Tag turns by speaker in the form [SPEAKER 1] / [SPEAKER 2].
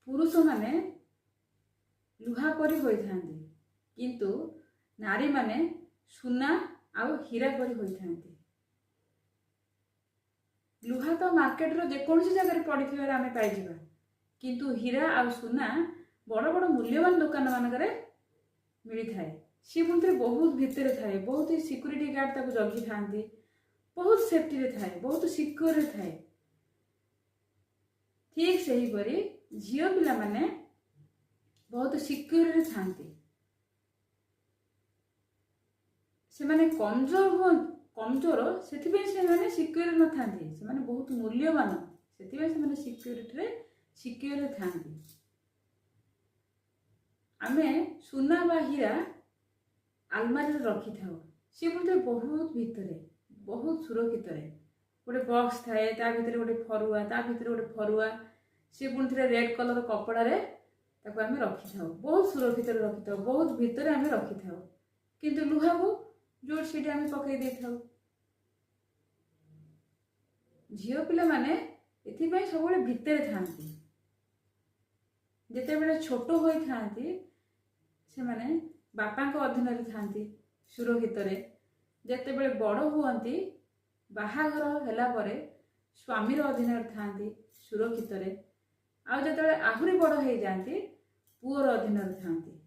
[SPEAKER 1] पुरुष माने लुहा परी होइथांती किंतु नारी माने सुना आउ हीरा परी होइथांती। लुहा तो मार्केट रो जेकोसी जगह पड़िथिबार आमे पाइजिबा किंतु हीरा आउ सुना बड़ बड़ मूल्यवान दुकान मानकरे मिली थाए। सी पुणी बहुत भितर थाए, बहुत ही सिक्यूरीटी गार्ड ताको जगी थांती, बहुत सेफ्टी रे थाए, बहुत सिक्योर रे थाए। ठीक सही परी झियो पिला माने बहुत सिक्योर रे थांती। से माने कमजोर सेथिबे से माने सिक्योर न थांती, से माने बहुत मूल्यवान सेथिबे से माने सिक्योर रे थांती। आमे सुना बा हीरा आलमारी रखी था, सी बोलते बहुत भितरे बहुत सुरक्षित रे गोटे बॉक्स थाए, ता भितर गोटे फरुआ, ता भितर गोटे फरुआ, सी पुणी रेड कलर कपड़ा रे ताको आमे रखी था, बहुत सुरक्षित रखी था, बहुत भितरे आमे रखी था। किंतु लुहा को जोर सीट आमे पकई दे था। झियो पिला माने एथिपाई सबले भितरे थांती। जेते बेले छोट होई थांती से माने बापा को अधीन रे थांती सुरक्षित रे। जेते बेले बड़ हुअंती बाहाघर हैला परे स्वामी रो अधीन रे थांती सुरक्षित रे। आ जेते बेले आहुरी बड़ हे जांती पुओ रो अधीन रे थांती।